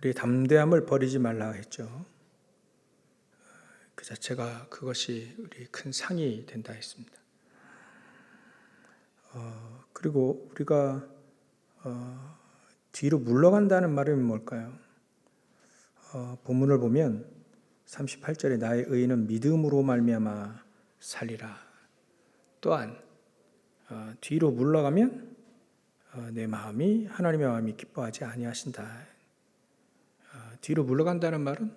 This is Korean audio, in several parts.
우리의 담대함을 버리지 말라 했죠. 그 자체가 그것이 우리 큰 상이 된다 했습니다. 그리고 우리가 뒤로 물러간다는 말은 뭘까요? 본문을 보면 38절에 나의 의인은 믿음으로 말미암아 살리라. 또한 뒤로 물러가면 내 마음이 하나님의 마음이 기뻐하지 아니하신다. 뒤로 물러간다는 말은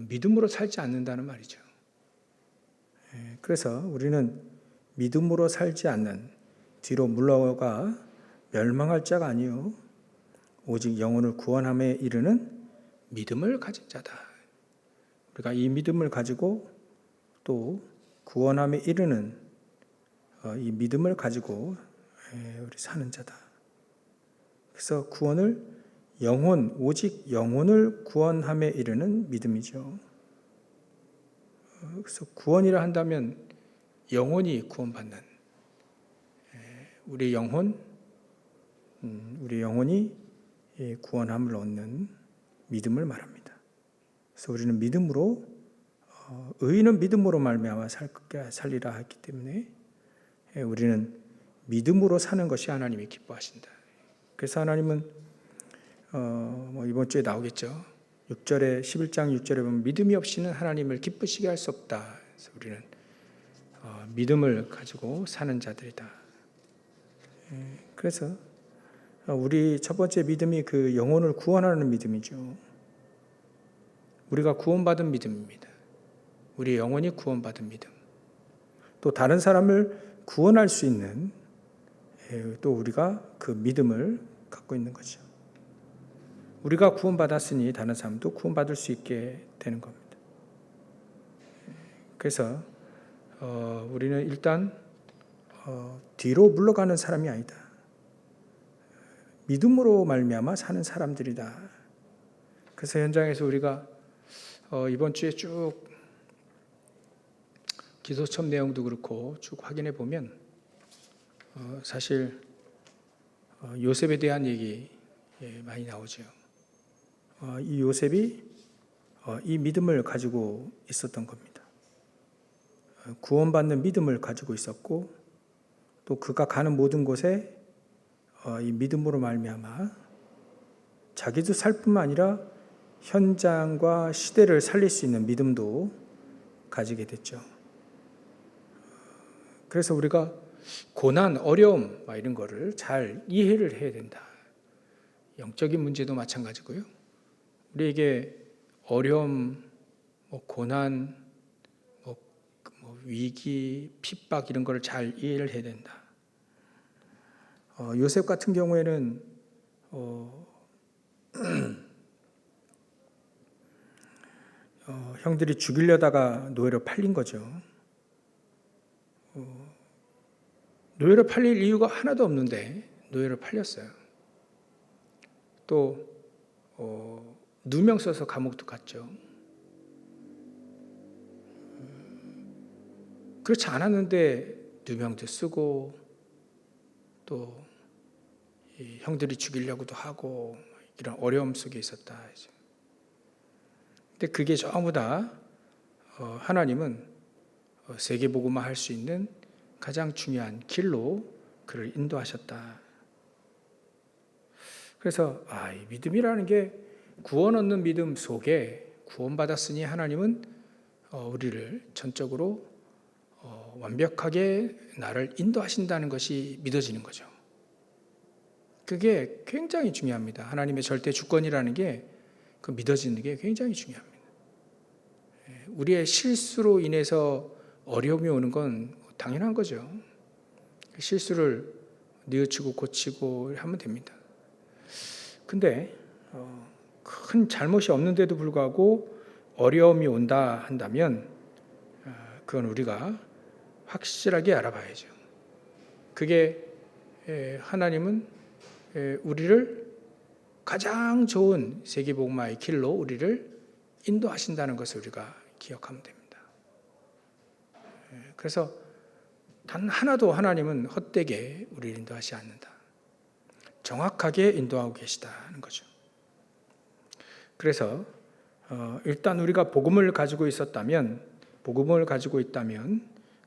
믿음으로 살지 않는다는 말이죠. 그래서 우리는 믿음으로 살지 않는 뒤로 물러가 멸망할 자가 아니요 오직 영혼을 구원함에 이르는 믿음을 가진 자다. 우리가 이 믿음을 가지고 또 구원함에 이르는 이 믿음을 가지고 우리 사는 자다. 그래서 구원을 오직 영혼을 구원함에 이르는 믿음이죠. 그래서 구원이라 한다면 영혼이 구원받는 우리 영혼이 구원함을 얻는 믿음을 말합니다. 그래서 우리는 믿음으로 의인은 믿음으로 말미암아 살리라 했기 때문에 우리는 믿음으로 사는 것이 하나님이 기뻐하신다. 그래서 하나님은 이번 주에 나오겠죠. 11장 6절에 보면 믿음이 없이는 하나님을 기쁘시게 할 수 없다. 그래서 우리는 믿음을 가지고 사는 자들이다. 그래서 우리 첫 번째 믿음이 그 영혼을 구원하는 믿음이죠. 우리가 구원받은 믿음입니다. 우리 영혼이 구원받은 믿음. 또 다른 사람을 구원할 수 있는 또 우리가 그 믿음을 갖고 있는 거죠. 우리가 구원받았으니 다른 사람도 구원받을 수 있게 되는 겁니다. 그래서 우리는 일단 뒤로 물러가는 사람이 아니다. 믿음으로 말미암아 사는 사람들이다. 그래서 현장에서 우리가 이번 주에 쭉 기도첩 내용도 그렇고 쭉 확인해 보면 사실 요셉에 대한 얘기 많이 나오죠. 이 요셉이 이 믿음을 가지고 있었던 겁니다. 구원받는 믿음을 가지고 있었고 또 그가 가는 모든 곳에 이 믿음으로 말미암아 자기도 살 뿐만 아니라 현장과 시대를 살릴 수 있는 믿음도 가지게 됐죠. 그래서 우리가 고난, 어려움 이런 거를 잘 이해를 해야 된다. 영적인 문제도 마찬가지고요. 우리에게 어려움, 고난, 위기, 핍박 이런 거를 잘 이해를 해야 된다. 요셉 같은 경우에는 형들이 죽이려다가 노예로 팔린 거죠. 노예로 팔릴 이유가 하나도 없는데 노예로 팔렸어요. 또 누명 써서 감옥도 갔죠. 그렇지 않았는데 누명도 쓰고 또 형들이 죽이려고도 하고 이런 어려움 속에 있었다. 근데 그게 전부 다 하나님은 세계복음화 할 수 있는 가장 중요한 길로 그를 인도하셨다. 그래서 이 믿음이라는 게 구원 얻는 믿음 속에 구원받았으니 하나님은 우리를 전적으로 완벽하게 나를 인도하신다는 것이 믿어지는 거죠. 그게 굉장히 중요합니다. 하나님의 절대 주권이라는 게 그 믿어지는 게 굉장히 중요합니다. 우리의 실수로 인해서 어려움이 오는 건 당연한 거죠. 실수를 뉘우치고 고치고 하면 됩니다. 근데 큰 잘못이 없는데도 불구하고 어려움이 온다 한다면 그건 우리가 확실하게 알아봐야죠. 그게 하나님은 우리를 가장 좋은 세계복음화의 길로 우리를 인도하신다는 것을 우리가 기억하면 됩니다. 그래서 단 하나도 하나님은 헛되게 우리를 인도하지 않는다. 정확하게 인도하고 계시다는 거죠. 그래서 일단 우리가 복음을 가지고 있다면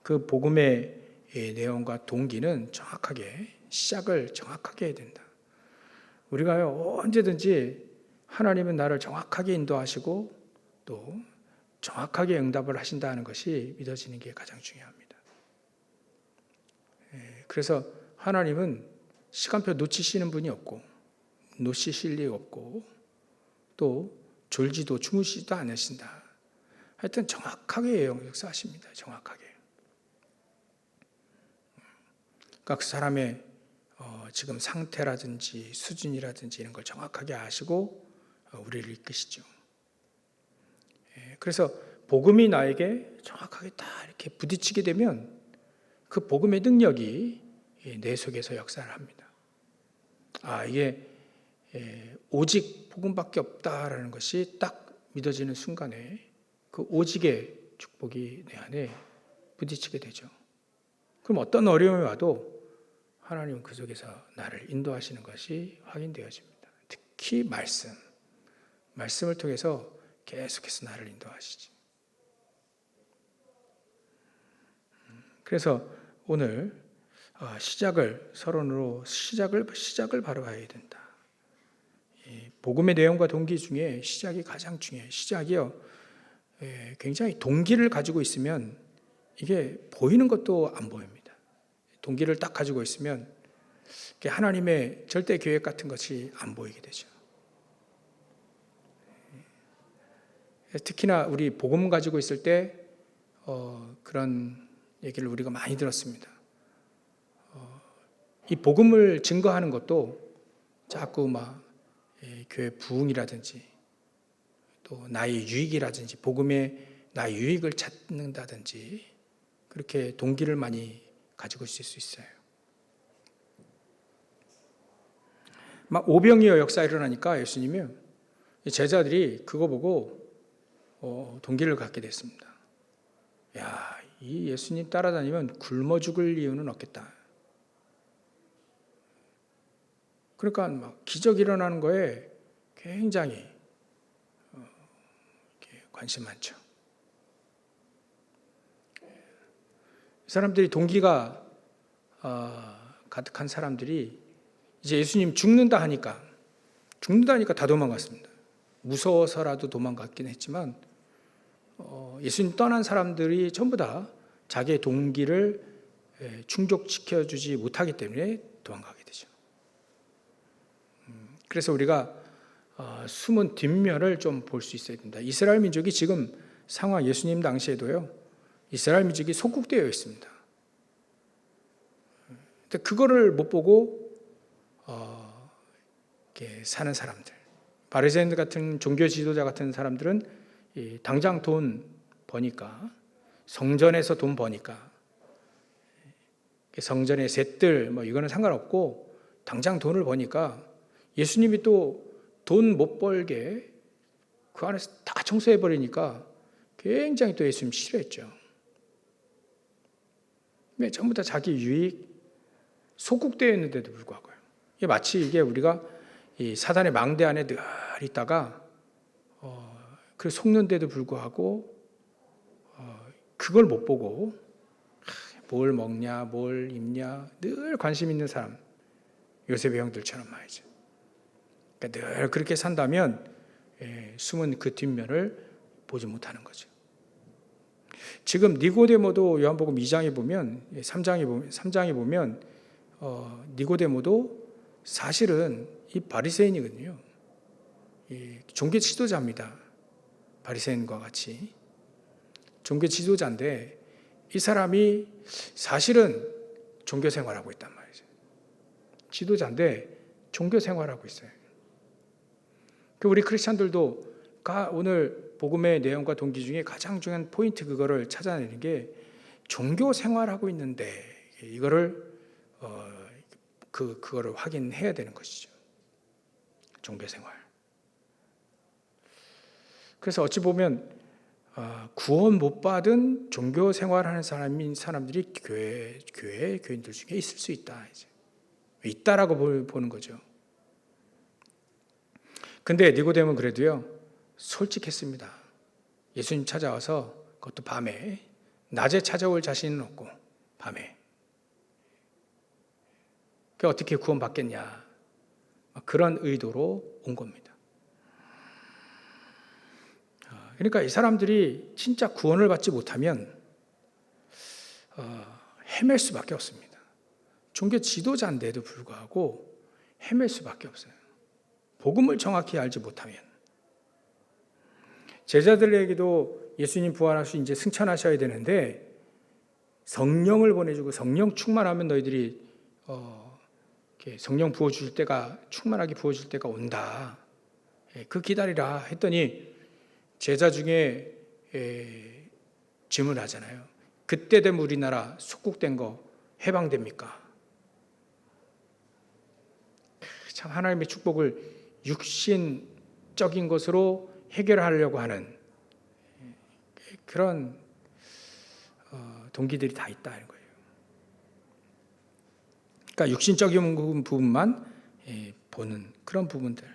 그 복음의 내용과 동기는 정확하게 시작을 정확하게 해야 된다. 우리가 언제든지 하나님은 나를 정확하게 인도하시고 또 정확하게 응답을 하신다는 것이 믿어지는 게 가장 중요합니다. 그래서 하나님은 시간표 놓치시는 분이 없고 놓치실 리 없고 또 졸지도 주무시지도 않으신다. 하여튼 정확하게 역사하십니다. 정확하게. 그러니까 그 사람의 지금 상태라든지 수준이라든지 이런 걸 정확하게 아시고 우리를 이끄시죠. 그래서 복음이 나에게 정확하게 딱 이렇게 부딪히게 되면 그 복음의 능력이 내 속에서 역사를 합니다. 이게 오직 복음밖에 없다라는 것이 딱 믿어지는 순간에 그 오직의 축복이 내 안에 부딪히게 되죠. 그럼 어떤 어려움이 와도 하나님은 그 속에서 나를 인도하시는 것이 확인되어집니다. 특히 말씀을 통해서 계속해서 나를 인도하시지. 그래서 오늘 서론으로 시작을 바로 해야 된다. 복음의 내용과 동기 중에 시작이 가장 중요해요. 시작이요. 굉장히 동기를 가지고 있으면 이게 보이는 것도 안 보입니다. 동기를 딱 가지고 있으면 하나님의 절대 계획 같은 것이 안 보이게 되죠. 특히나 우리 복음 가지고 있을 때 그런 얘기를 우리가 많이 들었습니다. 이 복음을 증거하는 것도 자꾸 교회 부흥이라든지 또 나의 유익이라든지 복음의 나의 유익을 찾는다든지 그렇게 동기를 많이 가지고 있을 수 있어요. 오병이어 역사 일어나니까 예수님이 제자들이 그거 보고 동기를 갖게 됐습니다. 이 예수님 따라다니면 굶어 죽을 이유는 없겠다. 그러니까 기적이 일어나는 거에 굉장히 관심 많죠. 이 사람들이 동기가 가득한 사람들이 이제 예수님 죽는다 하니까 다 도망갔습니다. 무서워서라도 도망갔긴 했지만 예수님 떠난 사람들이 전부 다 자기의 동기를 충족시켜주지 못하기 때문에 도망가게 되죠. 그래서 우리가 숨은 뒷면을 좀 볼 수 있어야 된다. 이스라엘 민족이 지금 상황 예수님 당시에도요. 이스라엘 민족이 속국되어 있습니다. 근데 그거를 못 보고 이렇게 사는 사람들, 바리새인들 같은 종교 지도자 같은 사람들은 당장 돈 버니까 성전에서 돈 버니까 성전의 셋들 이거는 상관없고 당장 돈을 버니까 예수님이 또 돈 못 벌게 그 안에서 다 청소해 버리니까 굉장히 또 예수님 싫어했죠. 전부 다 자기 유익 속국되어 있는데도 불구하고요. 이게 마치 이게 우리가 이 사단의 망대 안에 늘 있다가 그 속는데도 불구하고 그걸 못 보고 뭘 먹냐, 뭘 입냐 늘 관심 있는 사람, 요셉의 형들처럼 말이죠. 그러니까 늘 그렇게 산다면 숨은 그 뒷면을 보지 못하는 거죠. 지금 니고데모도 요한복음 2장에 보면 3장에 보면 니고데모도 사실은 이 바리새인이거든요. 이 종교 지도자입니다. 바리새인과 같이 종교 지도자인데 이 사람이 사실은 종교 생활하고 있단 말이죠. 지도자인데 종교 생활하고 있어요. 우리 크리스찬들도 오늘 복음의 내용과 동기 중에 가장 중요한 포인트 그거를 찾아내는 게 종교 생활하고 있는데 이거를 그거를 확인해야 되는 것이죠. 종교 생활. 그래서 어찌 보면 구원 못 받은 종교 생활하는 사람들이 교인들 중에 있을 수 있다. 있다라고 보는 거죠. 근데 니고데모는 그래도요. 솔직했습니다. 예수님 찾아와서 그것도 밤에, 낮에 찾아올 자신은 없고 밤에. 그 어떻게 구원받겠냐, 그런 의도로 온 겁니다. 그러니까 이 사람들이 진짜 구원을 받지 못하면 헤맬 수밖에 없습니다. 종교 지도자인데도 불구하고 헤맬 수밖에 없어요. 복음을 정확히 알지 못하면. 제자들에게도 예수님 부활하시고 이제 승천하셔야 되는데 성령을 보내주고 성령 충만하면 너희들이 이렇게 성령 부어줄 때가, 충만하게 부어줄 때가 온다. 그 기다리라 했더니 제자 중에 질문하잖아요. 그때 되면 우리나라 속국된 거 해방됩니까? 참 하나님의 축복을 육신적인 것으로 해결하려고 하는 그런 동기들이 다 있다는 거예요. 그러니까 육신적인 부분만 보는 그런 부분들.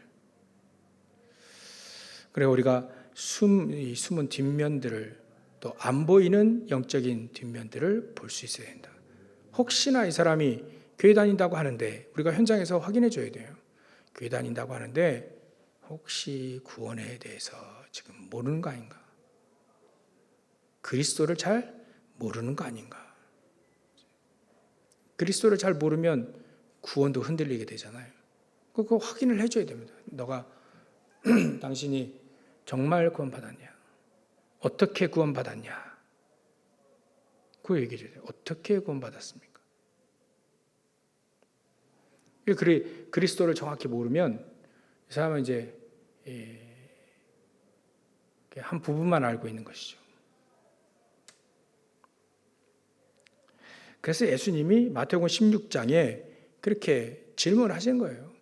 그래서 우리가 숨은 뒷면들을, 또 안 보이는 영적인 뒷면들을 볼 수 있어야 된다. 혹시나 이 사람이 교회 다닌다고 하는데 우리가 현장에서 확인해 줘야 돼요. 교회 다닌다고 하는데 혹시 구원에 대해서 지금 모르는 거 아닌가? 그리스도를 잘 모르는 거 아닌가? 그리스도를 잘 모르면 구원도 흔들리게 되잖아요. 그거 확인을 해줘야 됩니다. 너가 당신이 정말 구원받았냐? 어떻게 구원받았냐? 그거 얘기해 줘요. 어떻게 구원받았습니까? 그리스도를 정확히 모르면 이 사람은 이제 한 부분만 알고 있는 것이죠. 그래서 예수님이 마태복음 16장에 그렇게 질문하신 거예요.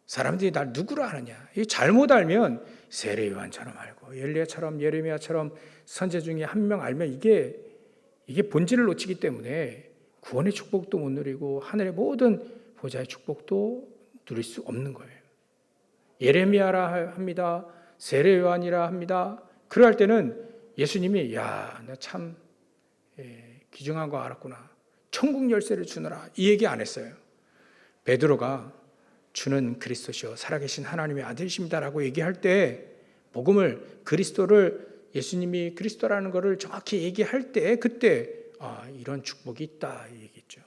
사람들이 날 누구로 아느냐? 이 잘못 알면 세례 요한처럼 알고 엘리야처럼 예레미야처럼 선지 중에 한 명 알면 이게 본질을 놓치기 때문에 구원의 축복도 못 누리고 하늘의 모든 보좌의 축복도 누릴 수 없는 거예요. 예레미야라 합니다. 세례 요한이라 합니다. 그럴 때는 예수님이 야, 나 참 귀중한 거 알았구나. 천국 열쇠를 주노라. 이 얘기 안 했어요. 베드로가 주는 그리스도시요 살아계신 하나님의 아들이십니다라고 얘기할 때 복음을, 그리스도를, 예수님이 그리스도라는 것을 정확히 얘기할 때 그때 이런 축복이 있다 이 얘기죠.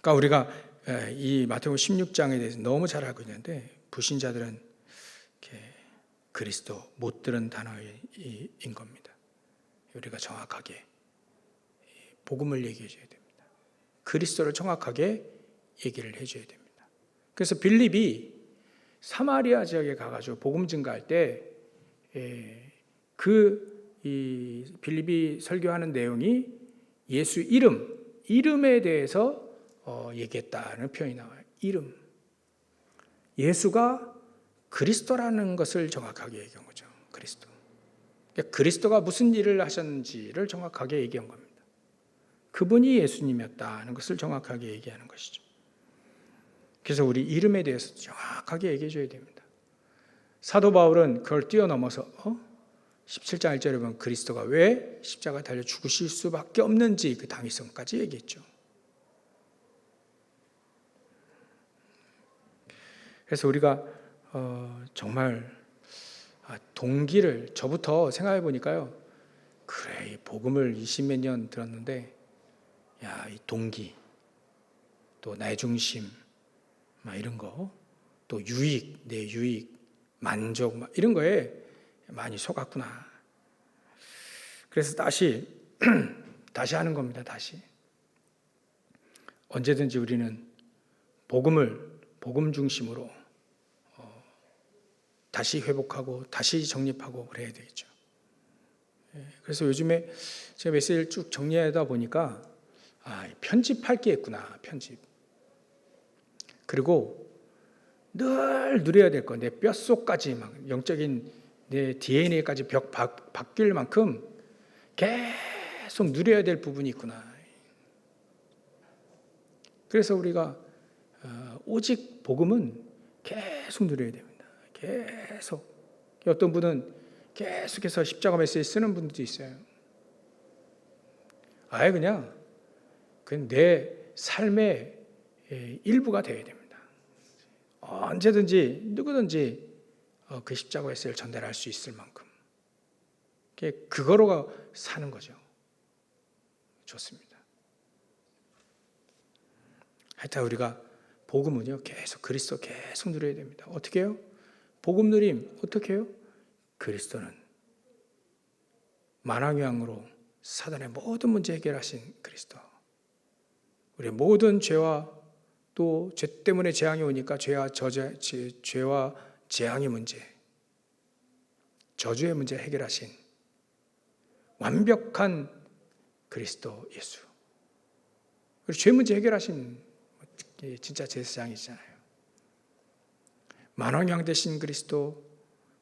그러니까 우리가 이 마태복음 16장에 대해서 너무 잘 알고 있는데 불신자들은 이렇게 그리스도 못 들은 단어인 겁니다. 우리가 정확하게 복음을 얘기해 줘야 됩니다. 그리스도를 정확하게 얘기를 해줘야 됩니다. 그래서 빌립이 사마리아 지역에 가가지고 복음 증가할 때 빌립이 설교하는 내용이 예수 이름에 대해서 얘기했다는 표현이 나와요. 이름. 예수가 그리스도라는 것을 정확하게 얘기한 거죠. 그리스도. 그러니까 그리스도가 무슨 일을 하셨는지를 정확하게 얘기한 겁니다. 그분이 예수님이었다는 것을 정확하게 얘기하는 것이죠. 그래서 우리 이름에 대해서 정확하게 얘기해 줘야 됩니다. 사도 바울은 그걸 뛰어넘어서 17장 1절에 보면 그리스도가 왜 십자가에 달려 죽으실 수밖에 없는지 그 당위성까지 얘기했죠. 그래서 우리가 정말 동기를 저부터 생각해 보니까요. 그래, 이 복음을 20몇 년 들었는데 이 동기, 또 나의 중심, 이런 거, 또 유익, 내 유익, 만족, 이런 거에 많이 속았구나. 그래서 다시 하는 겁니다. 다시. 언제든지 우리는 복음 중심으로 다시 회복하고 다시 정립하고 그래야 되겠죠. 그래서 요즘에 제가 메시지를 쭉 정리하다 보니까 편집할 게 있구나. 편집. 그리고 늘 누려야 될 거, 내 뼛속까지 막 영적인 내 DNA까지 바뀔 만큼 계속 누려야 될 부분이 있구나. 그래서 우리가 오직 복음은 계속 누려야 됩니다. 계속. 어떤 분은 계속해서 십자가 메시지 쓰는 분들도 있어요. 아예 그냥 내 삶의 일부가 되어야 됩니다. 언제든지 누구든지 그 십자가 메시지를 전달할 수 있을 만큼 그거로 사는 거죠. 좋습니다. 하여튼 우리가 복음은요 계속 그리스도 계속 누려야 됩니다. 어떻게 해요? 복음 누림 어떻게 해요? 그리스도는 만왕왕으로 사단의 모든 문제 해결하신 그리스도, 우리의 모든 죄와 또 죄 때문에 재앙이 오니까 죄와 재앙의 문제, 저주의 문제 해결하신 완벽한 그리스도 예수, 그리고 죄 문제 해결하신 진짜 제사장이잖아요. 만왕왕 되신 그리스도,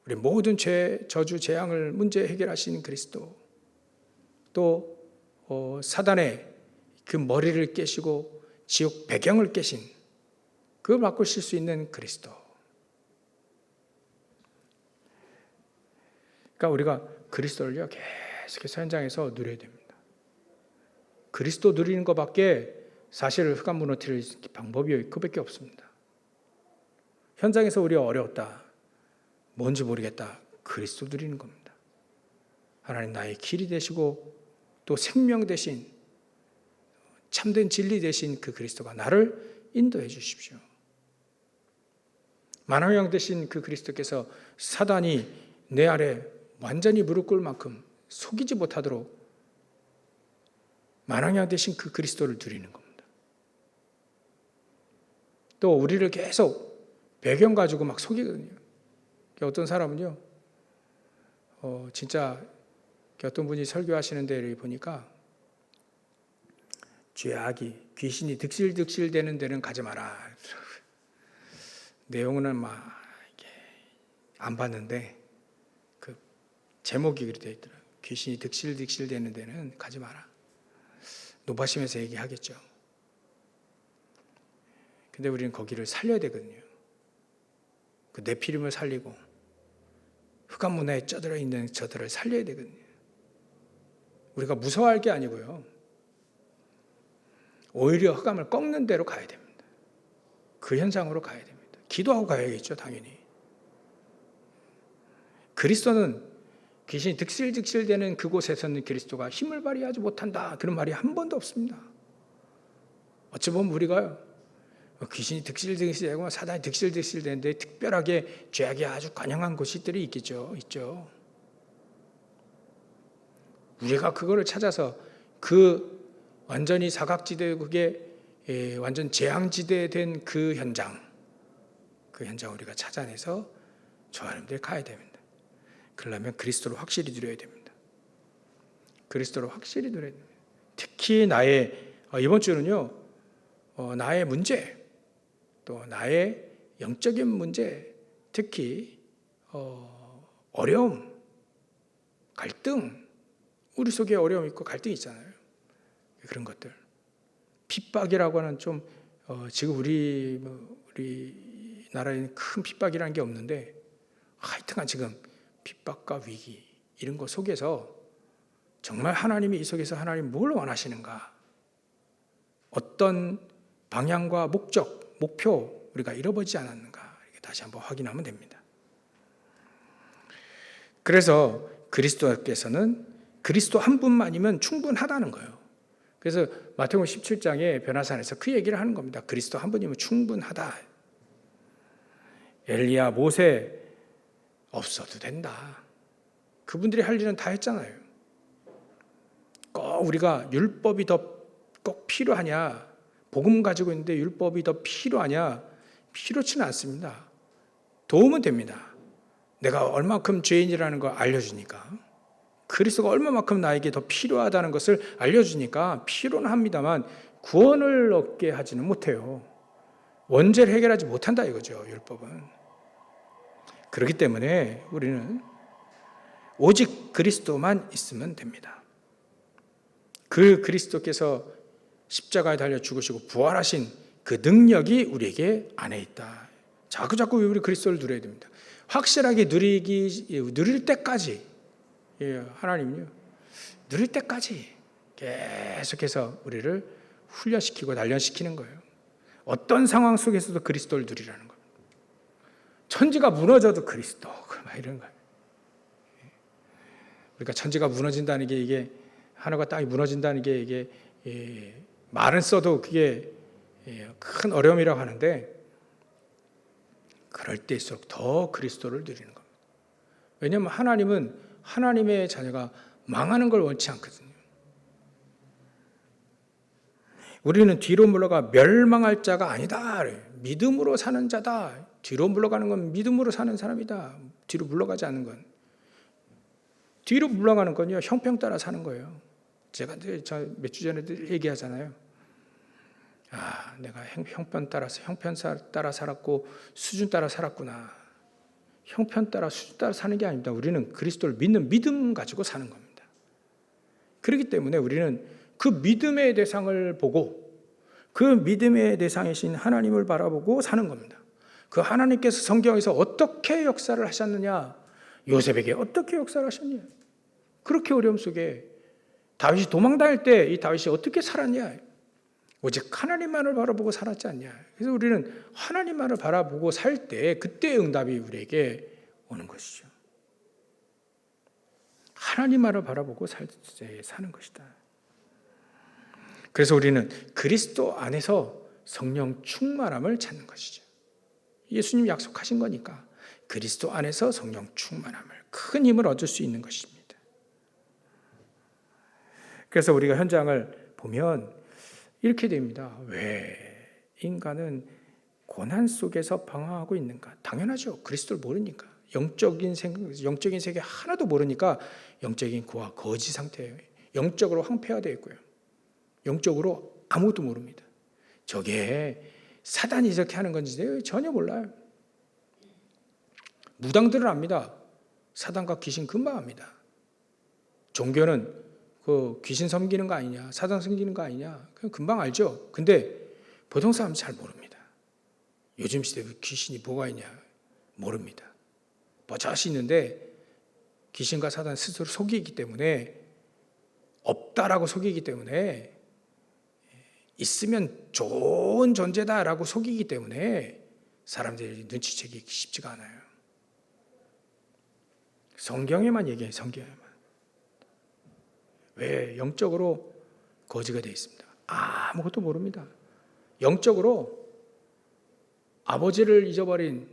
우리 모든 죄, 저주, 재앙을 문제 해결하신 그리스도, 또 사단의 그 머리를 깨시고 지옥 배경을 깨신, 그걸 바꾸실 수 있는 그리스도. 그러니까 우리가 그리스도를요 계속해서 현장에서 누려야 됩니다. 그리스도 누리는 것밖에 사실 흑암 무너뜨릴 방법이 그밖에 없습니다. 현장에서 우리가 어려웠다, 뭔지 모르겠다, 그리스도 누리는 겁니다. 하나님 나의 길이 되시고 또 생명 되신, 참된 진리 되신 그 그리스도가 나를 인도해 주십시오. 만왕왕 되신 그 그리스도께서 사단이 내 아래 완전히 무릎 꿇을 만큼 속이지 못하도록 만왕왕 되신 그 그리스도를 누리는 겁니다. 또 우리를 계속 배경 가지고 막 속이거든요. 어떤 사람은요, 진짜 어떤 분이 설교하시는 데를 보니까 죄악이, 귀신이 득실득실 되는 데는 가지 마라. 내용은 막 안 봤는데 그 제목이 그렇게 되어 있더라고요. 귀신이 득실득실 되는 데는 가지 마라. 높아심에서 얘기하겠죠. 근데 우리는 거기를 살려야 되거든요. 그 네피림을 살리고 흑암 문화에 쩌들어 있는 저들을 살려야 되거든요. 우리가 무서워할 게 아니고요, 오히려 흑암을 꺾는 대로 가야 됩니다. 그 현장으로 가야 됩니다. 기도하고 가야겠죠, 당연히. 그리스도는 귀신이 득실득실되는 그곳에서는 그리스도가 힘을 발휘하지 못한다, 그런 말이 한 번도 없습니다. 어찌 보면 우리가요, 귀신이 득실득실되고 사단이 득실득실되는데 특별하게 죄악이 아주 관영한 곳들이 있겠죠. 있죠. 우리가 그거를 찾아서 그 완전히 사각지대, 그게 완전 재앙지대 된 그 현장 우리가 찾아내서 저 사람들 가야 됩니다. 그러려면 그리스도를 확실히 누려야 됩니다. 그리스도를 확실히 누려야 됩니다. 특히 나의 이번 주는요, 나의 문제, 또 나의 영적인 문제, 특히 어려움, 갈등, 우리 속에 어려움이 있고 갈등이 있잖아요. 그런 것들, 핍박이라고 하는 좀 지금 우리나라에는 큰 핍박이라는 게 없는데 하여튼간 지금 핍박과 위기 이런 것 속에서 정말 하나님이 이 속에서 하나님 뭘 원하시는가, 어떤 방향과 목적, 목표 우리가 잃어버리지 않았는가, 이렇게 다시 한번 확인하면 됩니다. 그래서 그리스도께서는 그리스도 한 분만이면 충분하다는 거예요. 그래서 마태복음 17장에 변화산에서 그 얘기를 하는 겁니다. 그리스도 한 분이면 충분하다. 엘리야, 모세 없어도 된다. 그분들이 할 일은 다 했잖아요. 꼭 우리가 율법이 더 꼭 필요하냐, 복음 가지고 있는데 율법이 더 필요하냐, 필요치는 않습니다. 도움은 됩니다. 내가 얼마큼 죄인이라는 걸 알려주니까, 그리스도가 얼마만큼 나에게 더 필요하다는 것을 알려주니까 필요는 합니다만 구원을 얻게 하지는 못해요. 원죄를 해결하지 못한다 이거죠, 율법은. 그렇기 때문에 우리는 오직 그리스도만 있으면 됩니다. 그 그리스도께서 십자가에 달려 죽으시고 부활하신 그 능력이 우리에게 안에 있다. 자꾸 우리 그리스도를 누려야 됩니다. 확실하게 누릴 때까지, 하나님요, 누릴 때까지 계속해서 우리를 훈련시키고 단련시키는 거예요. 어떤 상황 속에서도 그리스도를 누리라는 겁니다. 천지가 무너져도 그리스도, 막 이런 거예요. 그러니까 천지가 무너진다는 게, 이게 하늘과 땅이 무너진다는 게, 이게 말은 써도 그게 큰 어려움이라고 하는데, 그럴 때일수록 더 그리스도를 누리는 겁니다. 왜냐하면 하나님은 하나님의 자녀가 망하는 걸 원치 않거든요. 우리는 뒤로 물러가 멸망할 자가 아니다. 믿음으로 사는 자다. 뒤로 물러가는 건 믿음으로 사는 사람이다. 뒤로 물러가지 않는 건. 뒤로 물러가는 건요, 형평 따라 사는 거예요. 제가 몇 주 전에 얘기하잖아요. 내가 형편 따라 살았고 수준 따라 살았구나. 형편 따라 수준 따라 사는 게 아닙니다. 우리는 그리스도를 믿는 믿음 가지고 사는 겁니다. 그렇기 때문에 우리는 그 믿음의 대상을 보고, 그 믿음의 대상이신 하나님을 바라보고 사는 겁니다. 그 하나님께서 성경에서 어떻게 역사를 하셨느냐, 요셉에게 어떻게 역사를 하셨냐, 그렇게 어려움 속에 다윗이 도망다닐 때 이 다윗이 어떻게 살았냐, 오직 하나님만을 바라보고 살았지 않냐. 그래서 우리는 하나님만을 바라보고 살 때 그때의 응답이 우리에게 오는 것이죠. 하나님만을 바라보고 사는 것이다. 그래서 우리는 그리스도 안에서 성령 충만함을 찾는 것이죠. 예수님 약속하신 거니까 그리스도 안에서 성령 충만함을, 큰 힘을 얻을 수 있는 것입니다. 그래서 우리가 현장을 보면 이렇게 됩니다. 왜 인간은 고난 속에서 방황하고 있는가? 당연하죠. 그리스도를 모르니까. 영적인 세계 하나도 모르니까 영적인 고와 거지 상태예요. 영적으로 황폐화되어 있고요. 영적으로 아무것도 모릅니다. 저게 사단이 이렇게 하는 건지 전혀 몰라요. 무당들은 압니다. 사단과 귀신 금방 압니다. 종교는 그 귀신 섬기는 거 아니냐, 사단 섬기는 거 아니냐, 그냥 금방 알죠. 근데 보통 사람은 잘 모릅니다. 요즘 시대에 귀신이 뭐가 있냐 모릅니다. 버젓이 있는데 귀신과 사단 스스로 속이기 때문에, 없다라고 속이기 때문에, 있으면 좋은 존재다라고 속이기 때문에 사람들이 눈치채기 쉽지가 않아요. 성경에만 얘기해요. 성경에만. 왜? 영적으로 거지가 되어 있습니다. 아무것도 모릅니다. 영적으로 아버지를 잊어버린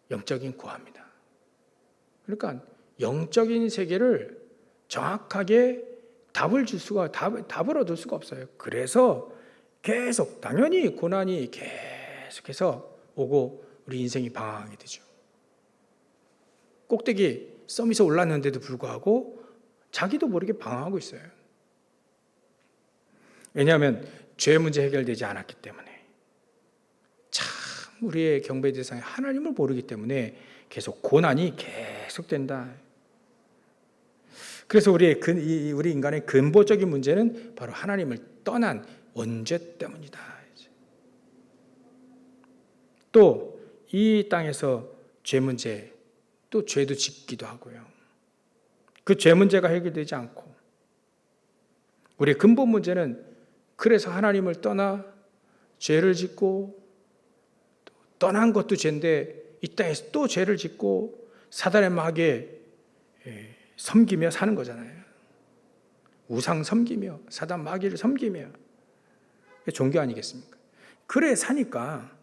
영적인 고아입니다. 그러니까 영적인 세계를 정확하게 답을 얻을 수가 없어요. 그래서 계속 당연히 고난이 계속해서 오고 우리 인생이 방황하게 되죠. 꼭대기 서밋에 올랐는데도 불구하고 자기도 모르게 방황하고 있어요. 왜냐하면 죄 문제 해결되지 않았기 때문에, 참 우리의 경배 대상이 하나님을 모르기 때문에 계속 고난이 계속된다. 그래서 우리 인간의 근본적인 문제는 바로 하나님을 떠난 원죄 때문이다. 또 이 땅에서 죄 문제, 또 죄도 짓기도 하고요. 그 죄 문제가 해결되지 않고, 우리의 근본 문제는 그래서 하나님을 떠나 죄를 짓고, 또 떠난 것도 죄인데 이 땅에서 또 죄를 짓고 사단의 마귀에 섬기며 사는 거잖아요. 우상 섬기며 사단 마귀를 섬기며, 종교 아니겠습니까? 그래 사니까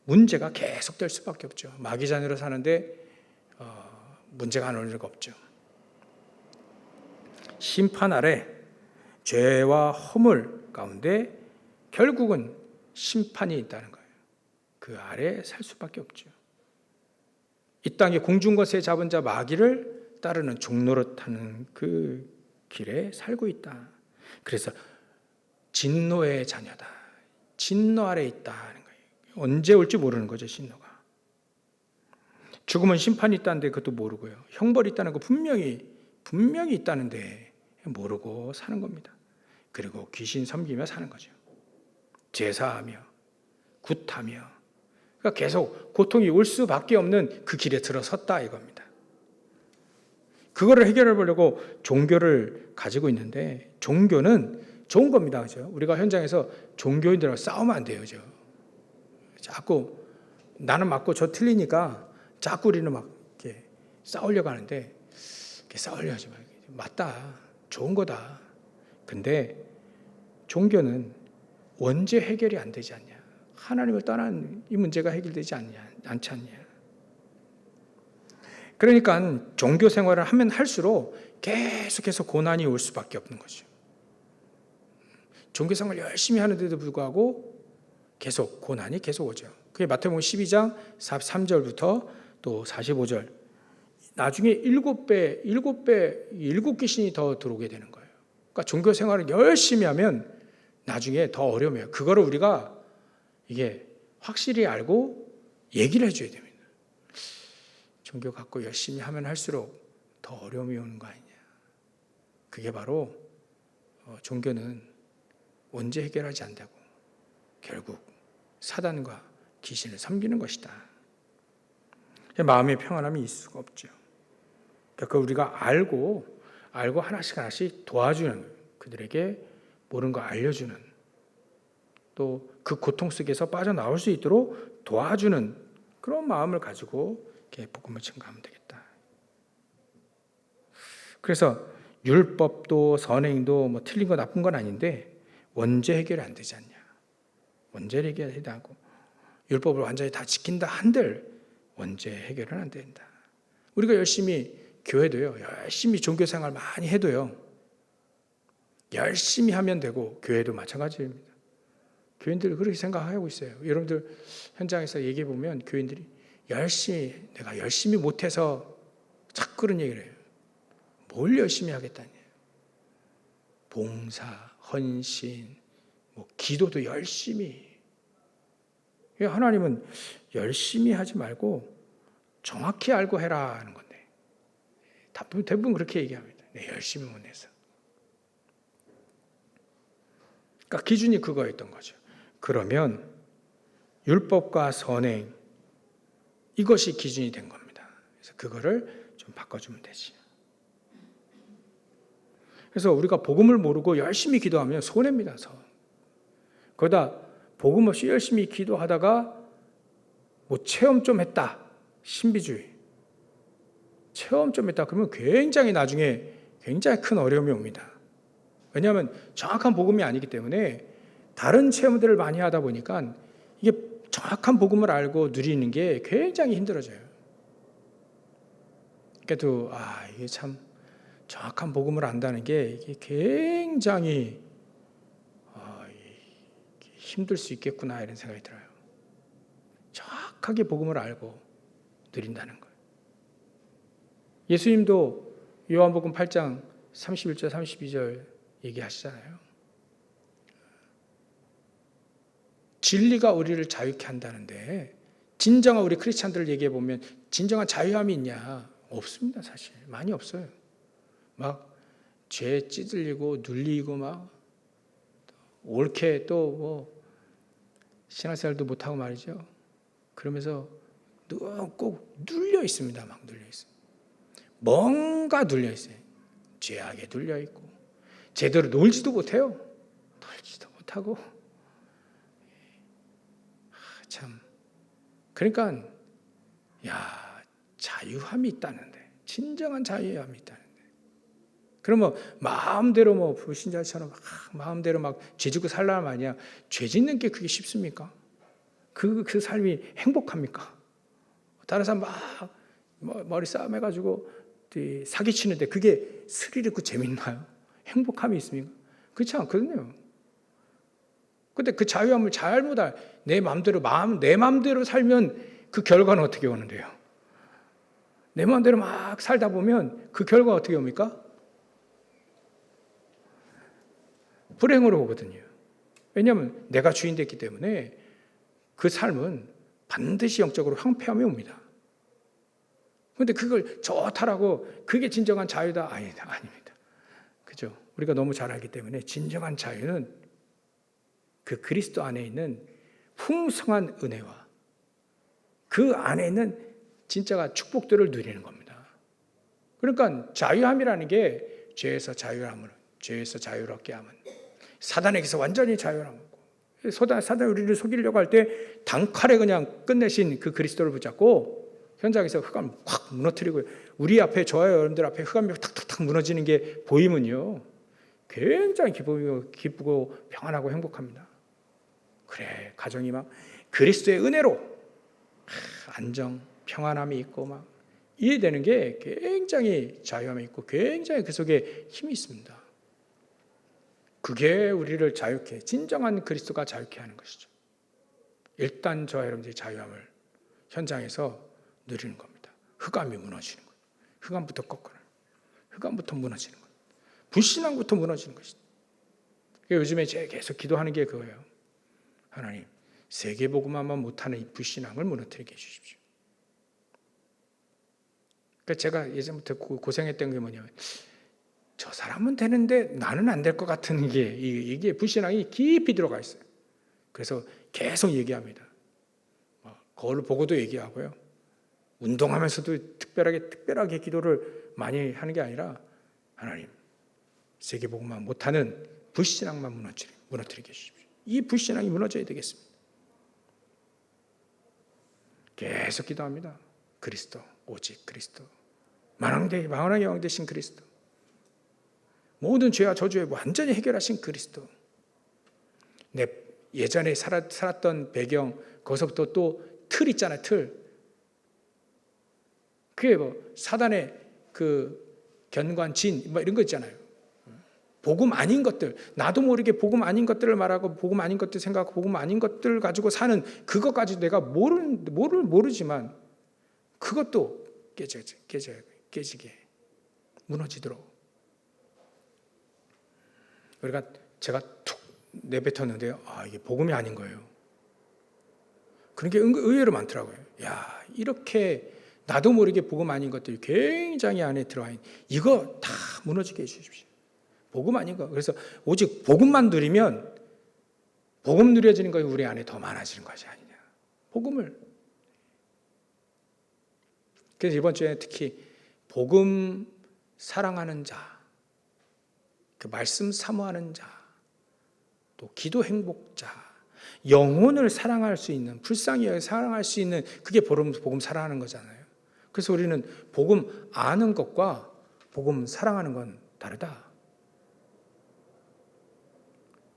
문제가 계속될 수밖에 없죠. 마귀 자녀로 사는데 문제가 안 올 리가 없죠. 심판 아래 죄와 허물 가운데 결국은 심판이 있다는 거예요. 그 아래 살 수밖에 없죠. 이 땅에 공중것에 잡은 자 마귀를 따르는 종노릇하는 그 길에 살고 있다. 그래서 진노의 자녀다. 진노 아래 있다는 거예요. 언제 올지 모르는 거죠, 진노가. 죽음은 심판이 있다는데 그것도 모르고요. 형벌이 있다는 거 분명히 있다는데 모르고 사는 겁니다. 그리고 귀신 섬기며 사는 거죠. 제사하며 굿하며, 그러니까 계속 고통이 올 수밖에 없는 그 길에 들어섰다 이겁니다. 그거를 해결해 보려고 종교를 가지고 있는데, 종교는 좋은 겁니다. 그죠? 우리가 현장에서 종교인들하고 싸우면 안 돼요. 그죠? 자꾸 나는 맞고 저 틀리니까 자꾸 우리는 막 이렇게 싸우려고 하는데, 이렇게 싸우려고 하지 말고, 맞다. 좋은 거다. 근데 종교는 언제 해결이 안 되지 않냐? 하나님을 떠난 이 문제가 해결되지 않지 않냐? 그러니까 종교 생활을 하면 할수록 계속해서 고난이 올 수밖에 없는 거죠. 종교 생활 열심히 하는데도 불구하고 계속 고난이 계속 오죠. 그게 마태복음 12장 43절부터 또 45절. 나중에 7 귀신이 더 들어오게 되는 거예요. 그러니까 종교 생활을 열심히 하면 나중에 더 어려워요. 그거를 우리가 이게 확실히 알고 얘기를 해줘야 됩니다. 종교 갖고 열심히 하면 할수록 더 어려움이 오는 거 아니냐. 그게 바로 종교는 언제 해결하지 않는다고. 결국 사단과 귀신을 섬기는 것이다. 마음의 평안함이 있을 수가 없죠. 그러니까 우리가 알고 하나씩 도와주는, 그들에게 모르는 거 알려주는, 또 그 고통 속에서 빠져나올 수 있도록 도와주는 그런 마음을 가지고 이렇게 복음을 증거하면 되겠다. 그래서 율법도 선행도 뭐 틀린 거 나쁜 건 아닌데 언제 해결이 안 되지 않냐? 언제 해결해야 하고, 율법을 완전히 다 지킨다 한들 언제 해결은 안 된다. 우리가 열심히 교회도요, 열심히 종교 생활 많이 해도요, 열심히 하면 되고, 교회도 마찬가지입니다. 교인들 그렇게 생각하고 있어요. 여러분들 현장에서 얘기해 보면 교인들이 내가 열심히 못해서 자꾸 그런 얘기를 해요. 뭘 열심히 하겠다니. 봉사, 헌신, 기도도 열심히. 하나님은 열심히 하지 말고 정확히 알고 해라 하는 건데, 대부분 그렇게 얘기합니다. 내 열심히 못 해서. 그러니까 기준이 그거였던 거죠. 그러면 율법과 선행, 이것이 기준이 된 겁니다. 그래서 그거를 좀 바꿔주면 되지. 그래서 우리가 복음을 모르고 열심히 기도하면 손해입니다. 그러다 복음 없이 열심히 기도하다가 체험 좀 했다. 신비주의. 체험 좀 했다. 그러면 굉장히 나중에 굉장히 큰 어려움이 옵니다. 왜냐하면 정확한 복음이 아니기 때문에 다른 체험들을 많이 하다 보니까 이게 정확한 복음을 알고 누리는 게 굉장히 힘들어져요. 그래도 이게 참 정확한 복음을 안다는 게 이게 굉장히 힘들 수 있겠구나 이런 생각이 들어요. 정확하게 복음을 알고 누린다는 거예요. 예수님도 요한복음 8장 31절 32절 얘기하시잖아요. 진리가 우리를 자유케 한다는데, 진정한 우리 크리스찬들을 얘기해 보면 진정한 자유함이 있냐? 없습니다. 사실 많이 없어요. 막 죄에 찌들리고 눌리고 막 옳게 또 신앙생활도 못하고 말이죠. 그러면서 꼭 눌려 있습니다. 막 눌려 있습니다. 뭔가 눌려 있어요. 죄악에 눌려 있고 제대로 놀지도 못해요. 놀지도 못하고 참. 그러니까 자유함이 있다는데, 진정한 자유함이 있다는데. 그러면 마음대로 불신자처럼 마음대로 죄 짓고 살라는 아니야. 죄 짓는 게 그게 쉽습니까? 그 삶이 행복합니까? 다른 사람 머리 싸움 해가지고 사기치는데 그게 스릴 있고 재밌나요? 행복함이 있습니까? 그렇지 않거든요. 근데 그 자유함을 잘못 내 마음대로 살면 그 결과는 어떻게 오는데요? 내 마음대로 막 살다 보면 그 결과가 어떻게 옵니까? 불행으로 오거든요. 왜냐하면 내가 주인 됐기 때문에 그 삶은 반드시 영적으로 황폐함이 옵니다. 그런데 그걸 좋다라고 그게 진정한 자유다? 아닙니다. 그죠? 우리가 너무 잘 알기 때문에 진정한 자유는 그 그리스도 안에 있는 풍성한 은혜와 그 안에 있는 진짜가 축복들을 누리는 겁니다. 그러니까 자유함이라는 게 죄에서 자유롭게 함은, 사단에게서 완전히 자유함이고, 사단 우리를 속이려고 할 때 단칼에 그냥 끝내신 그 그리스도를 붙잡고 현장에서 흑암을 확 무너뜨리고, 우리 앞에, 저와 여러분들 앞에 흑암이 탁탁탁 무너지는 게 보이면요 굉장히 기쁘고 평안하고 행복합니다. 그래, 가정이 막 그리스도의 은혜로 안정, 평안함이 있고 막 이해되는 게 굉장히 자유함이 있고 굉장히 그 속에 힘이 있습니다. 그게 우리를 자유케, 진정한 그리스도가 자유케 하는 것이죠. 일단 저와 여러분들이 자유함을 현장에서 누리는 겁니다. 흑암이 무너지는 거예요. 흑암부터 꺾어내는 거예요. 흑암부터 무너지는 거예요. 불신앙부터 무너지는 것이죠. 요즘에 제가 계속 기도하는 게 그거예요. 하나님, 세계복음화만 못하는 이 불신앙을 무너뜨리게 해주십시오. 그러니까 제가 예전부터 고생했던 게 뭐냐면, 저 사람은 되는데 나는 안 될 것 같은 게, 이게 불신앙이 깊이 들어가 있어요. 그래서 계속 얘기합니다. 거울 보고도 얘기하고요. 운동하면서도 특별하게 기도를 많이 하는 게 아니라, 하나님, 세계복음만 못하는 불신앙만 무너뜨리게 해주십시오. 이 불신앙이 무너져야 되겠습니다. 계속 기도합니다. 그리스도, 오직 그리스도. 만왕의 왕 되신 그리스도. 모든 죄와 저주에 완전히 해결하신 그리스도. 내 예전에 살았던 배경, 거기서부터 또 틀 있잖아요, 틀. 그게 사단의 그 견관진, 이런 거 있잖아요. 복음 아닌 것들, 나도 모르게 복음 아닌 것들을 말하고, 복음 아닌 것들 생각하고, 복음 아닌 것들 가지고 사는 그것까지 내가 모르지만 그것도 깨지게 무너지도록. 그러니까 제가 툭 내뱉었는데요. 이게 복음이 아닌 거예요. 그런 게 의외로 많더라고요. 야, 이렇게 나도 모르게 복음 아닌 것들이 굉장히 안에 들어와 있는, 이거 다 무너지게 해주십시오. 복음 아닌 거. 그래서 오직 복음만 누리면, 복음 누려지는 것이 우리 안에 더 많아지는 것이 아니냐. 복음을. 그래서 이번 주에 특히 복음 사랑하는 자, 그 말씀 사모하는 자, 또 기도 행복자, 영혼을 사랑할 수 있는, 불쌍히 사랑할 수 있는, 그게 복음 사랑하는 거잖아요. 그래서 우리는 복음 아는 것과 복음 사랑하는 건 다르다.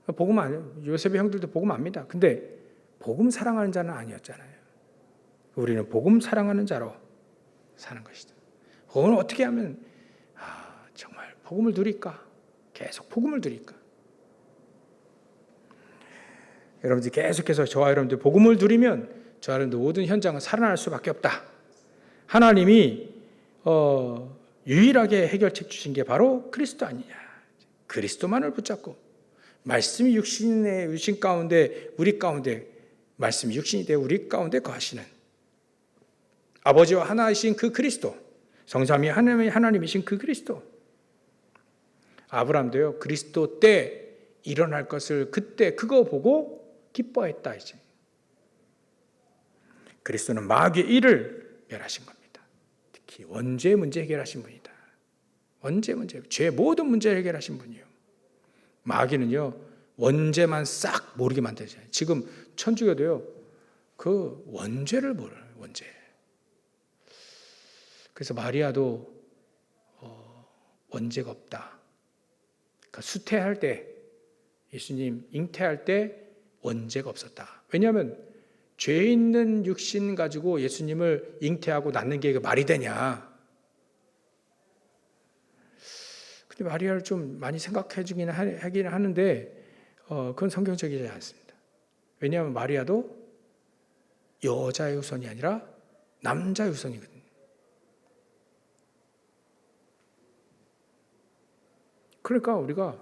복음 요셉의 형들도 복음 압니다. 근데 복음 사랑하는 자는 아니었잖아요. 우리는 복음 사랑하는 자로 사는 것이다. 복음을 어떻게 하면 정말 복음을 누릴까? 계속 복음을 누릴까? 여러분들 계속해서 저와 여러분들 복음을 누리면 저와 여러분들 모든 현장은 살아날 수밖에 없다. 하나님이 유일하게 해결책 주신 게 바로 그리스도 아니냐. 그리스도만을 붙잡고 말씀이 육신 가운데, 우리 가운데, 말씀이 육신이 되어 우리 가운데 거하시는 아버지와 하나이신 그 그리스도, 성삼위 하나님이신 그 그리스도. 아브라함도요, 그리스도 때 일어날 것을 그때 그거 보고 기뻐했다. 이제 그리스도는 마귀의 일을 멸하신 겁니다. 특히 원죄 문제 해결하신 분이다. 원죄 문제, 죄 모든 문제를 해결하신 분이에요. 마귀는요, 원죄만 싹 모르게 만들잖아요. 지금 천주교도요, 그 원죄를 몰라요, 원죄. 그래서 마리아도 원죄가 없다. 그러니까 수태할 때, 예수님 잉태할 때 원죄가 없었다. 왜냐하면 죄 있는 육신 가지고 예수님을 잉태하고 낳는 게 말이 되냐. 근데 마리아를 좀 많이 생각해 주긴 하긴 하는데 그건 성경적이지 않습니다. 왜냐하면 마리아도 여자의 후손이 아니라 남자의 후손이거든요. 그러니까 우리가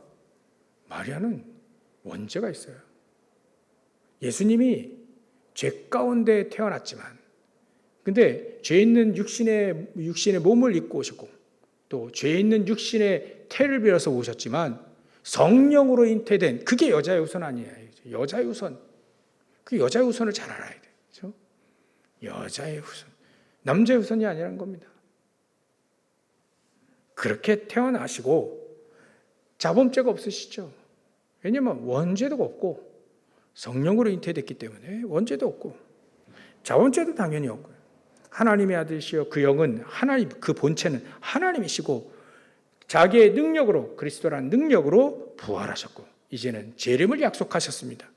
마리아는 원죄가 있어요. 예수님이 죄 가운데 태어났지만, 근데 죄 있는 육신의 몸을 입고 오셨고, 또 죄 있는 육신의 태를 빌어서 오셨지만 성령으로 잉태된, 그게 여자의 후손 아니에요. 여자의 우선. 그 여자의 우선을 잘 알아야 돼요. 그렇죠? 여자의 우선. 남자의 우선이 아니라는 겁니다. 그렇게 태어나시고 자범죄가 없으시죠. 왜냐하면 원죄도 없고 성령으로 잉태됐기 때문에 원죄도 없고 자범죄도 당연히 없고요. 하나님의 아들이시여 그 영은 하나님, 그 본체는 하나님이시고 자기의 능력으로, 그리스도라는 능력으로 부활하셨고 이제는 재림을 약속하셨습니다.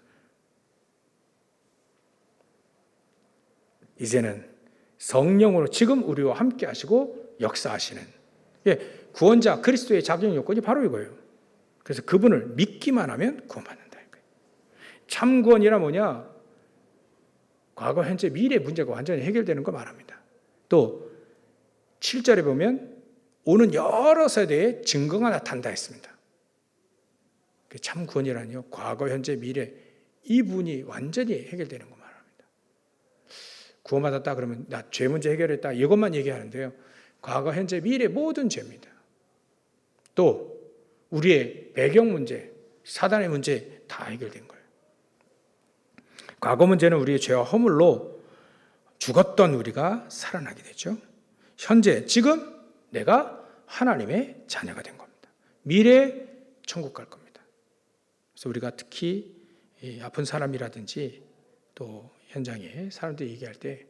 이제는 성령으로 지금 우리와 함께 하시고 역사하시는 구원자 그리스도의 자격 요건이 바로 이거예요. 그래서 그분을 믿기만 하면 구원받는다. 참 구원이라 뭐냐? 과거, 현재, 미래 문제가 완전히 해결되는 거 말합니다. 또 7절에 보면 오는 여러 세대의 증거가 나타난다 했습니다. 참 구원이라니요. 과거, 현재, 미래 이 부분이 완전히 해결되는 거 말합니다. 구원받았다 그러면 나 죄 문제 해결했다 이것만 얘기하는데요. 과거, 현재, 미래 모든 죄입니다. 또 우리의 배경 문제, 사단의 문제 다 해결된 거예요. 과거 문제는 우리의 죄와 허물로 죽었던 우리가 살아나게 되죠. 현재, 지금 내가 하나님의 자녀가 된 겁니다. 미래에 천국 갈 겁니다. 그래서 우리가 특히 아픈 사람이라든지 또 현장에 사람들이 얘기할 때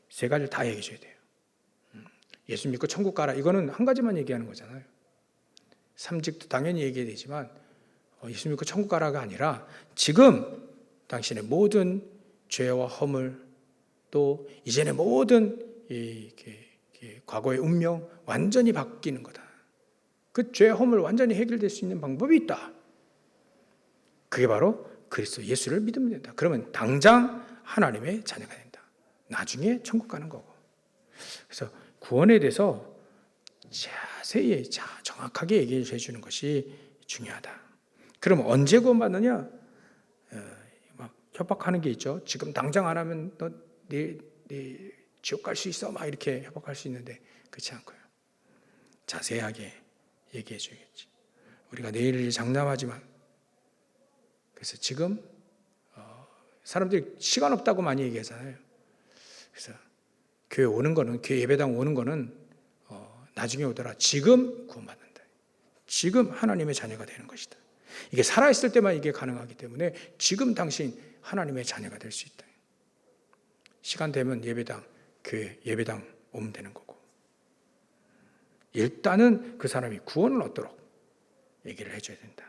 세 가지를 다 얘기해 줘야 돼요. 예수 믿고 천국 가라. 이거는 한 가지만 얘기하는 거잖아요. 삼직도 당연히 얘기해야 되지만 예수 믿고 천국 가라가 아니라 지금 당신의 모든 죄와 허물 또 이전의 모든 과거의 운명 완전히 바뀌는 거다. 그 죄 허물 완전히 해결될 수 있는 방법이 있다. 그게 바로 그리스도 예수를 믿으면 된다. 그러면 당장 하나님의 자녀가 된다. 나중에 천국 가는 거고. 그래서 구원에 대해서 자세히 정확하게 얘기해 주는 것이 중요하다. 그럼 언제 구원받느냐? 막 협박하는 게 있죠. 지금 당장 안 하면 너 내 지옥 갈 수 있어. 막 이렇게 협박할 수 있는데 그렇지 않고요. 자세하게 얘기해 줘야겠지. 우리가 내일 장담하지만 그래서 지금 사람들이 시간 없다고 많이 얘기하잖아요. 그래서 교회 오는 거는 교회 예배당 오는 거는 나중에 오더라. 지금 구원받는다. 지금 하나님의 자녀가 되는 것이다. 이게 살아있을 때만 이게 가능하기 때문에 지금 당신 하나님의 자녀가 될 수 있다. 시간 되면 예배당, 교회 예배당 오면 되는 거고. 일단은 그 사람이 구원을 얻도록 얘기를 해줘야 된다.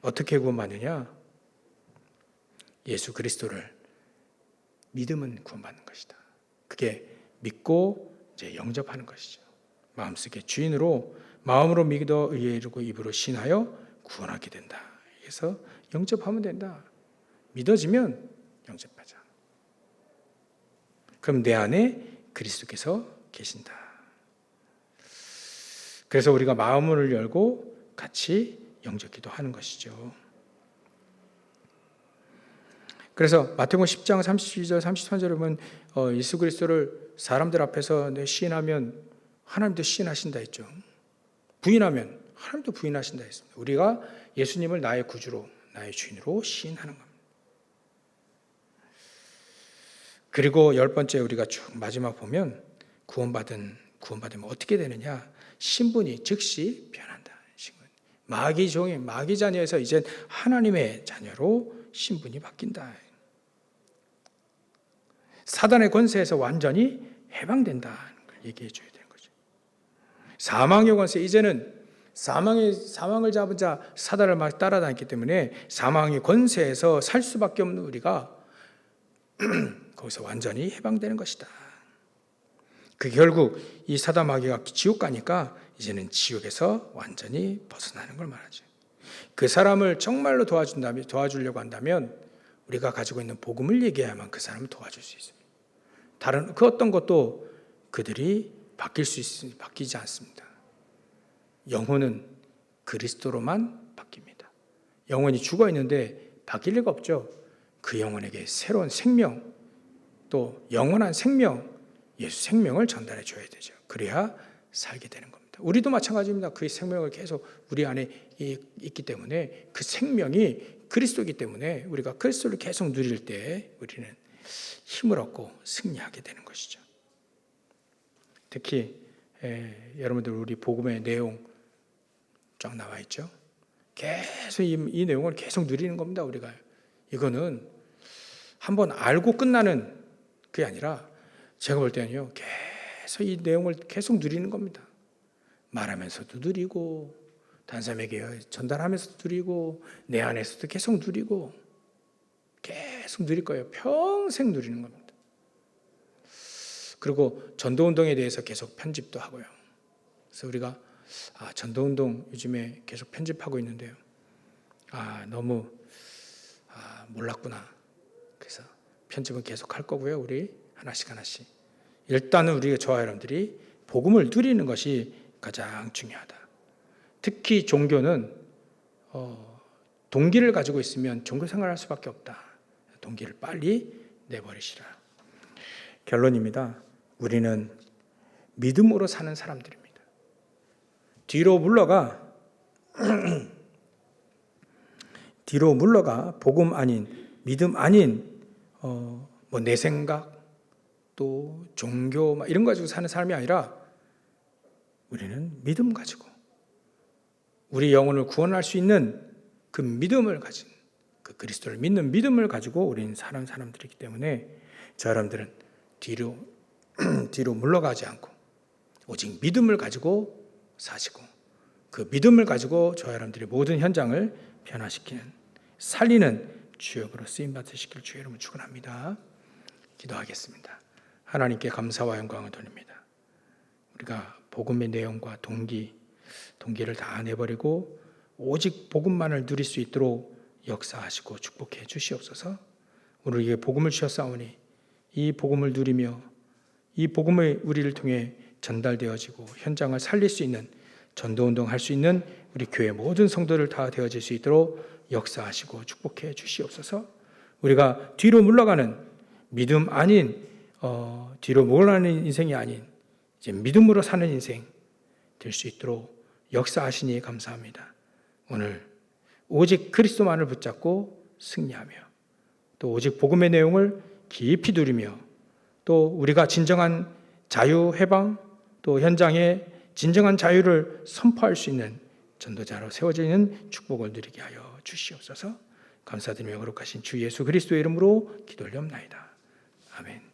어떻게 구원받느냐? 예수 그리스도를 믿으면 구원받는 것이다. 그게 믿고 이제 영접하는 것이죠. 마음속에 주인으로 마음으로 믿어 의에 이르고 입으로 신하여 구원하게 된다. 그래서 영접하면 된다. 믿어지면 영접하자. 그럼 내 안에 그리스도께서 계신다. 그래서 우리가 마음을 열고 같이 영접기도 하는 것이죠. 그래서 마태복음 10장 32절 33절에 보면 예수 그리스도를 사람들 앞에서 시인하면 하나님도 시인하신다 했죠. 부인하면 하나님도 부인하신다 했습니다. 우리가 예수님을 나의 구주로 나의 주인으로 시인하는 겁니다. 그리고 10번째 우리가 쭉 마지막 보면 구원받으면 어떻게 되느냐? 신분이 즉시 변한다. 마귀 종의 마귀 자녀에서 이제 하나님의 자녀로 신분이 바뀐다. 사단의 권세에서 완전히 해방된다는 걸 얘기해 줘야 되는 거죠. 사망의 권세, 이제는 사망을 잡은 자 사단을 막 따라다녔기 때문에 사망의 권세에서 살 수밖에 없는 우리가 거기서 완전히 해방되는 것이다. 그 결국 이 사단 마귀가 지옥 가니까 이제는 지옥에서 완전히 벗어나는 걸 말하죠. 그 사람을 정말로 도와주려고 한다면 우리가 가지고 있는 복음을 얘기해야만 그 사람을 도와줄 수 있습니다. 다른 그 어떤 것도 그들이 바뀌지 않습니다. 영혼은 그리스도로만 바뀝니다. 영혼이 죽어 있는데 바뀔 리가 없죠. 그 영혼에게 새로운 생명, 또 영원한 생명, 예수 생명을 전달해 줘야 되죠. 그래야 살게 되는 겁니다. 우리도 마찬가지입니다. 그 생명을 계속 우리 안에 있기 때문에 그 생명이 그리스도이기 때문에 우리가 그리스도를 계속 누릴 때 우리는 힘을 얻고 승리하게 되는 것이죠. 특히 여러분들 우리 복음의 내용 쫙 나와 있죠. 계속 이 내용을 계속 누리는 겁니다. 우리가 이거는 한번 알고 끝나는 그게 아니라 제가 볼 때는요, 계속 이 내용을 계속 누리는 겁니다. 말하면서도 누리고 다른 사람에게 전달하면서도 누리고 내 안에서도 계속 누리고 계속 누릴 거예요. 평생 누리는 겁니다. 그리고 전도운동에 대해서 계속 편집도 하고요. 그래서 우리가 전도운동 요즘에 계속 편집하고 있는데요. 너무 몰랐구나. 그래서 편집은 계속 할 거고요. 우리 하나씩 일단은 우리 저와 여러분들이 복음을 누리는 것이 가장 중요하다. 특히 종교는 동기를 가지고 있으면 종교 생활을 할 수밖에 없다. 동기를 빨리 내버리시라. 결론입니다. 우리는 믿음으로 사는 사람들입니다. 뒤로 물러가 복음 아닌 믿음 아닌 내 생각 또 종교 이런 거 가지고 사는 사람이 아니라 우리는 믿음 가지고 우리 영혼을 구원할 수 있는 그 믿음을 가진 그 그리스도를 믿는 믿음을 가지고 우리는 사는 사람들이기 때문에 저 사람들은 뒤로 물러가지 않고 오직 믿음을 가지고 사시고 그 믿음을 가지고 저 여러분들의 모든 현장을 변화시키는 살리는 주역으로 쓰임받으시길 주의 이름으로 축원합니다. 기도하겠습니다. 하나님께 감사와 영광을 돌립니다. 우리가 복음의 내용과 동기를 다 내버리고 오직 복음만을 누릴 수 있도록 역사하시고 축복해 주시옵소서. 우리에게 복음을 주셨사오니 이 복음을 누리며 이 복음이 우리를 통해 전달되어지고 현장을 살릴 수 있는 전도운동 할 수 있는 우리 교회 모든 성도들 다 되어질 수 있도록 역사하시고 축복해 주시옵소서. 우리가 뒤로 물러가는 믿음 아닌 뒤로 물러가는 인생이 아닌 이제 믿음으로 사는 인생 될 수 있도록 역사하시니 감사합니다. 오늘 오직 그리스도만을 붙잡고 승리하며 또 오직 복음의 내용을 깊이 누리며 또 우리가 진정한 자유 해방 또 현장에 진정한 자유를 선포할 수 있는 전도자로 세워지는 축복을 누리게 하여 주시옵소서. 감사드리며 거룩하신 주 예수 그리스도의 이름으로 기도 올려옵나이다. 아멘.